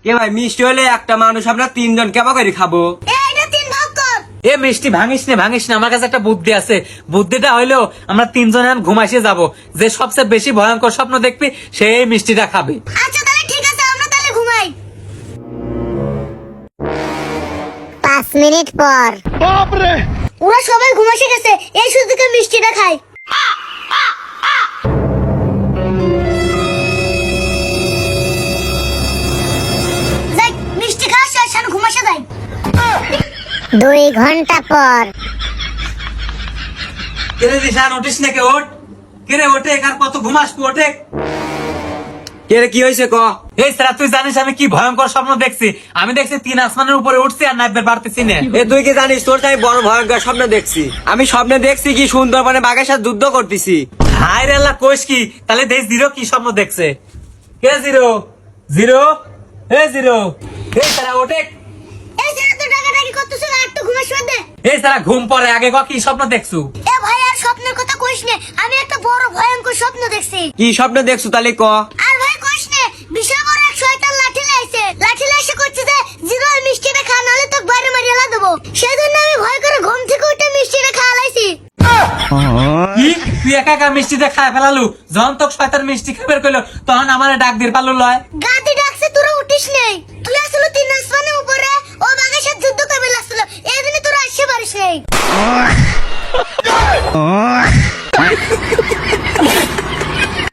কে ভাই মিষ্টি হলে একটা মানুষ আমরা তিনজন কেমন করে খাবো? এইটা তিন ভাগ কর। এ মিষ্টি ভাঙিস না, আমার কাছে একটা বুদ্ধি আছে। বুদ্ধিটা হইলো আমরা তিনজনে এখন ঘুমাইছে যাব, যে সবচেয়ে বেশি ভয়ঙ্কর স্বপ্ন দেখবি সেই মিষ্টিটা খাবে। আচ্ছা তাহলে ঠিক আছে, আমরা তাহলে ঘুমাই। 5 মিনিট পর। ওরা সবাই ঘুমাসে গেছে, এই সুযোগে মিষ্টিটা খাই। যাই, মিষ্টি খাওয়া শেষ, এখন ঘুমাসে যাই। 2 ঘন্টা পর। কেরে দিশান উঠিস না, কে ওঠ, কেরে ওঠে, আর কত ঘুমাস ওঠে। কে রে কি হয়েছে ক? এই স্যার তুই জানিস আমি কি ভয়ঙ্কর স্বপ্ন দেখছি? আমি দেখছি 3 আসমানের উপরে উঠছি আর নাইবের বাড়তেছি না। এ তুই কি জানিস তোর তাই বড় ভয়ঙ্কর স্বপ্ন দেখছি? আমি স্বপ্নে দেখছি কি সুন্দরবনে বাঘের সাথে যুদ্ধ করতেছি। হায় রে আল্লাহ, কইস কি? তাহলে দেখ জিরো কি স্বপ্ন দেখছে। কে জিরো? জিরো, এ জিরো, এই স্যার ওঠে। এই যে এত ডাকাডাকি করতেছ না, একটু ঘুমে শুয়ে দে। এই স্যার ঘুম পরে আগে ক কি স্বপ্ন দেখছু? এ ভাই আর স্বপ্নের কথা কইস নে, আমি একটা বড় ভয়ঙ্কর স্বপ্ন দেখছি। কি স্বপ্ন দেখছো তাহলে ক? আর ভাই কইস নে, বিশাল বড় এক শয়তান লাঠি লাইছে। লাঠি লাইছে করছে যে জিরো আর মিষ্টিটা খা, নালে তোকে বাইরে মারিয়ে লা দেবো। সেজন্য আমি ভয় করে ঘুম থেকে উঠে মিষ্টিটা খাওয়া লাইছি। কি তুই একা একা মিষ্টিটা খায় ফেলালু? যখন তোকে শয়তান মিষ্টি খাবার কইলো তখন আমারে ডাক দিয়ে পারলো লয়। গাদি ডাকছে, তোরা উঠিস নেই। তুই আসলে তিন আসমানের উপরে ও বাঘের সাথে যুদ্ধ করবে লাগছিল, এই জন্য তোরা আসতে পারিস নাই।